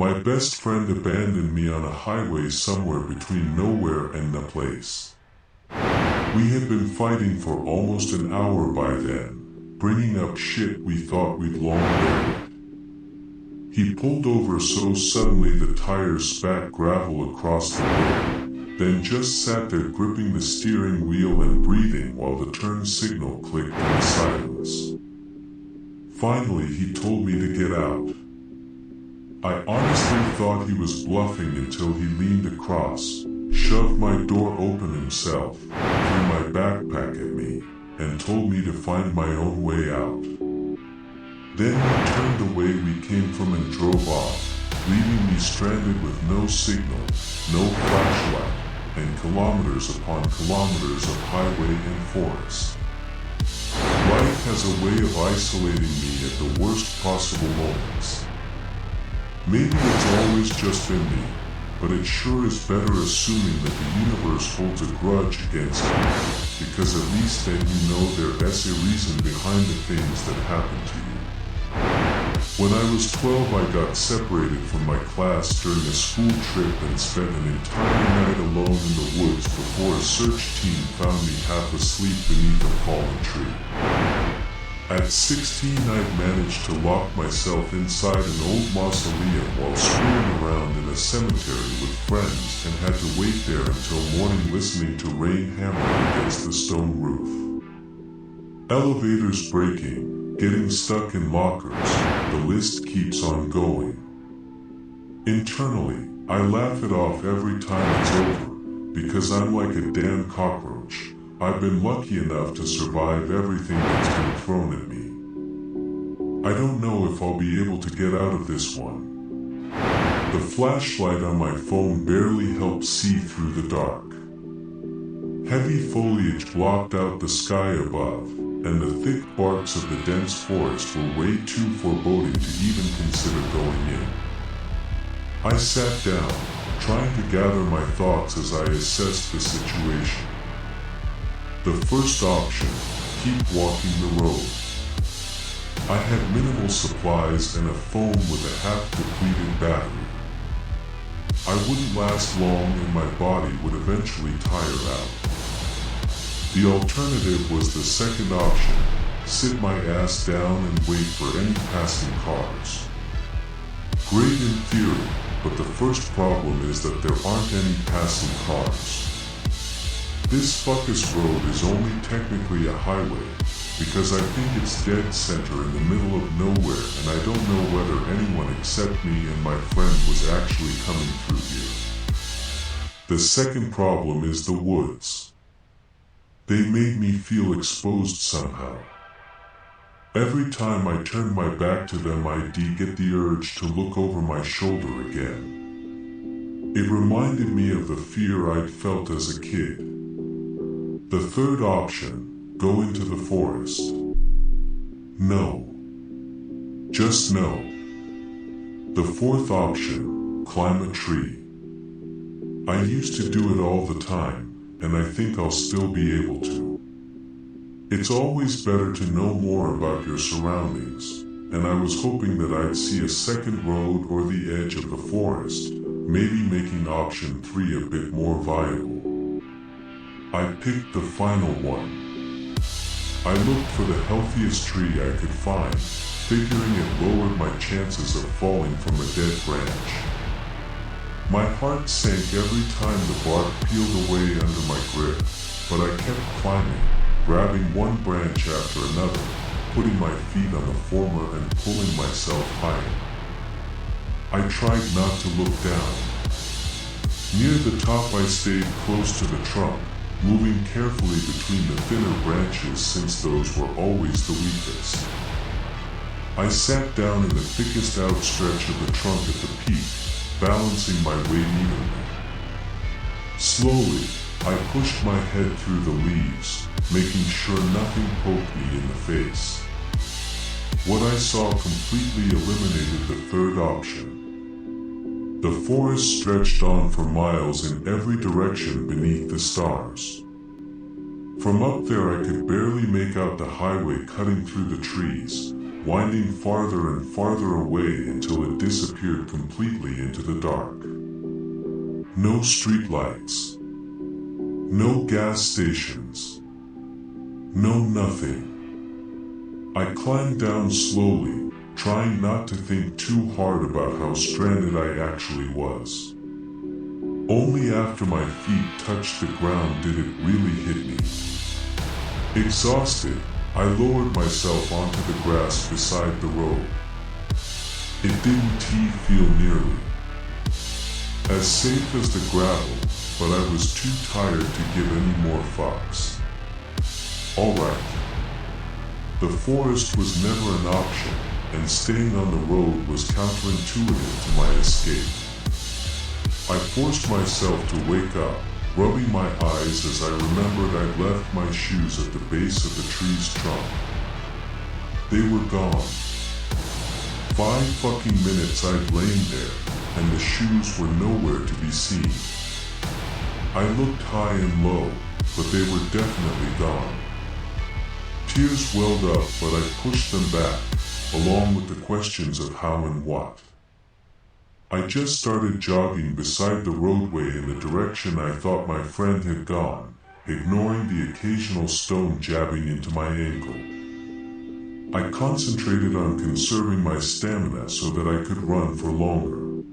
My best friend abandoned me on a highway somewhere between nowhere and the place. We had been fighting for almost an hour by then, bringing up shit we thought we'd long buried. He pulled over so suddenly the tires spat gravel across the road, then just sat there gripping the steering wheel and breathing while the turn signal clicked in the silence. Finally, he told me to get out. I honestly thought he was bluffing until he leaned across, shoved my door open himself, threw my backpack at me, and told me to find my own way out. Then he turned the way we came from and drove off, leaving me stranded with no signal, no flashlight, and kilometers upon kilometers of highway and forest. Life has a way of isolating me at the worst possible moments. Maybe it's always just been me, but it sure is better assuming that the universe holds a grudge against you, because at least then you know there is a reason behind the things that happen to you. When I was 12, I got separated from my class during a school trip and spent an entire night alone in the woods before a search team found me half asleep beneath a fallen tree. At 16, I'd managed to lock myself inside an old mausoleum while screwing around in a cemetery with friends and had to wait there until morning listening to rain hammering against the stone roof. Elevators breaking, getting stuck in lockers, the list keeps on going. Internally, I laugh it off every time it's over, because I'm like a damn cockroach. I've been lucky enough to survive everything that's been thrown at me. I don't know if I'll be able to get out of this one. The flashlight on my phone barely helped see through the dark. Heavy foliage blocked out the sky above, and the thick barks of the dense forest were way too foreboding to even consider going in. I sat down, trying to gather my thoughts as I assessed the situation. The first option, keep walking the road. I had minimal supplies and a phone with a half-depleted battery. I wouldn't last long and my body would eventually tire out. The alternative was the second option, sit my ass down and wait for any passing cars. Great in theory, but the first problem is that there aren't any passing cars. This fuckus road is only technically a highway, because I think it's dead center in the middle of nowhere and I don't know whether anyone except me and my friend was actually coming through here. The second problem is the woods. They made me feel exposed somehow. Every time I turned my back to them I'd get the urge to look over my shoulder again. It reminded me of the fear I'd felt as a kid. The third option, go into the forest. No. Just no. The fourth option, climb a tree. I used to do it all the time, and I think I'll still be able to. It's always better to know more about your surroundings, and I was hoping that I'd see a second road or the edge of the forest, maybe making option 3 a bit more viable. I picked the final one. I looked for the healthiest tree I could find, figuring it lowered my chances of falling from a dead branch. My heart sank every time the bark peeled away under my grip, but I kept climbing, grabbing one branch after another, putting my feet on the former and pulling myself higher. I tried not to look down. Near the top I stayed close to the trunk, moving carefully between the thinner branches since those were always the weakest. I sat down in the thickest outstretch of the trunk at the peak, balancing my weight evenly. Slowly, I pushed my head through the leaves, making sure nothing poked me in the face. What I saw completely eliminated the third option. The forest stretched on for miles in every direction beneath the stars. From up there I could barely make out the highway cutting through the trees, winding farther and farther away until it disappeared completely into the dark. No streetlights. No gas stations. No nothing. I climbed down slowly, trying not to think too hard about how stranded I actually was. Only after my feet touched the ground did it really hit me. Exhausted, I lowered myself onto the grass beside the road. It didn't feel nearly as safe as the gravel, but I was too tired to give any more fucks. Alright. The forest was never an option, and staying on the road was counterintuitive to my escape. I forced myself to wake up, rubbing my eyes as I remembered I'd left my shoes at the base of the tree's trunk. They were gone. 5 fucking minutes I'd lain there, and the shoes were nowhere to be seen. I looked high and low, but they were definitely gone. Tears welled up, but I pushed them back, along with the questions of how and what. I just started jogging beside the roadway in the direction I thought my friend had gone, ignoring the occasional stone jabbing into my ankle. I concentrated on conserving my stamina so that I could run for longer.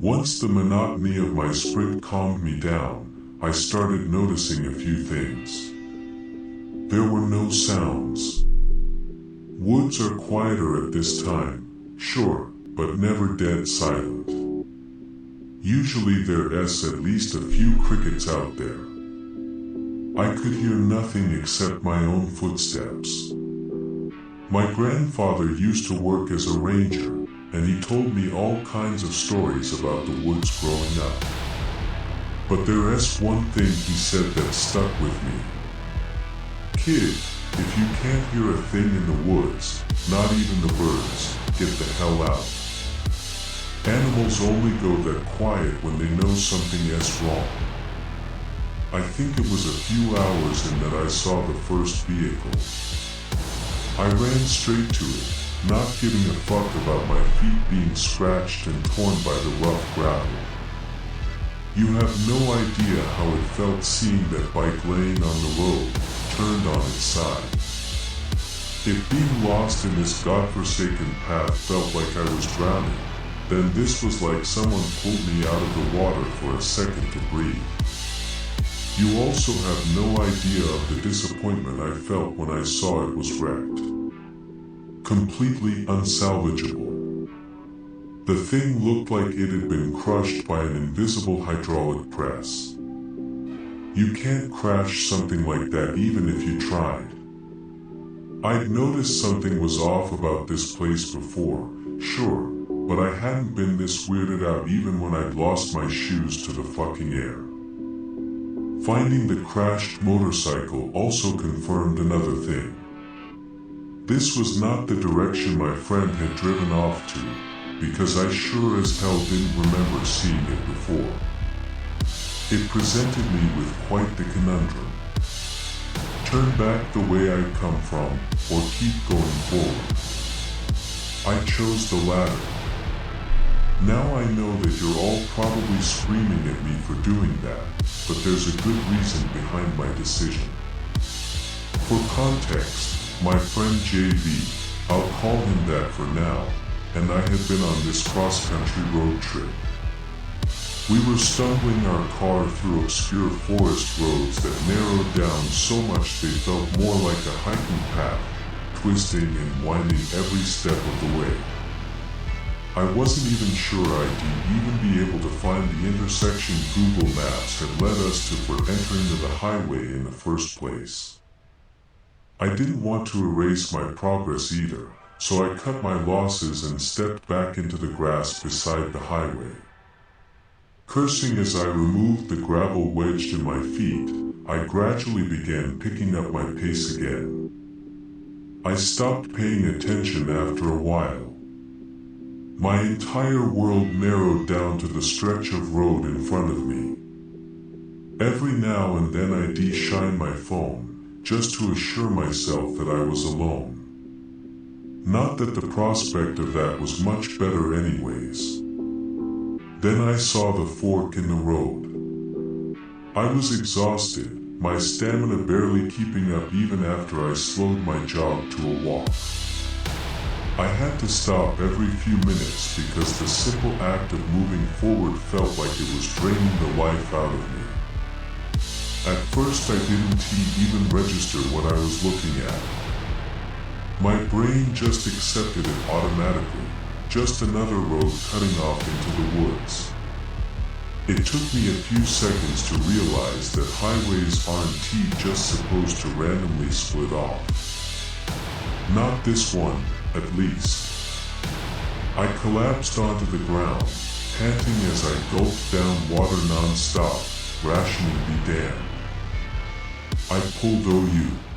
Once the monotony of my sprint calmed me down, I started noticing a few things. There were no sounds. Woods are quieter at this time, sure, but never dead silent. Usually there's at least a few crickets out there. I could hear nothing except my own footsteps. My grandfather used to work as a ranger, and he told me all kinds of stories about the woods growing up. But there's one thing he said that stuck with me. Kid, if you can't hear a thing in the woods, not even the birds, get the hell out. Animals only go that quiet when they know something is wrong. I think it was a few hours in that I saw the first vehicle. I ran straight to it, not giving a fuck about my feet being scratched and torn by the rough gravel. You have no idea how it felt seeing that bike laying on the road, turned on its side. If being lost in this godforsaken path felt like I was drowning, then this was like someone pulled me out of the water for a second to breathe. You also have no idea of the disappointment I felt when I saw it was wrecked. Completely unsalvageable. The thing looked like it had been crushed by an invisible hydraulic press. You can't crash something like that even if you tried. I'd noticed something was off about this place before, sure, but I hadn't been this weirded out even when I'd lost my shoes to the fucking air. Finding the crashed motorcycle also confirmed another thing. This was not the direction my friend had driven off to, because I sure as hell didn't remember seeing it before. It presented me with quite the conundrum. Turn back the way I'd come from, or keep going forward. I chose the latter. Now I know that you're all probably screaming at me for doing that, but there's a good reason behind my decision. For context, my friend JB, I'll call him that for now, and I had been on this cross-country road trip. We were stumbling our car through obscure forest roads that narrowed down so much they felt more like a hiking path, twisting and winding every step of the way. I wasn't even sure I'd even be able to find the intersection Google Maps had led us to for entering the highway in the first place. I didn't want to erase my progress either, so I cut my losses and stepped back into the grass beside the highway. Cursing as I removed the gravel wedged in my feet, I gradually began picking up my pace again. I stopped paying attention after a while. My entire world narrowed down to the stretch of road in front of me. Every now and then I'd shine my phone, just to assure myself that I was alone. Not that the prospect of that was much better anyways. Then I saw the fork in the road. I was exhausted, my stamina barely keeping up even after I slowed my jog to a walk. I had to stop every few minutes because the simple act of moving forward felt like it was draining the life out of me. At first I didn't even register what I was looking at. My brain just accepted it automatically, just another road cutting off into the woods. It took me a few seconds to realize that highways aren't just supposed to randomly split off. Not this one, at least. I collapsed onto the ground, panting as I gulped down water non-stop, rationing be damned. I pulled OU.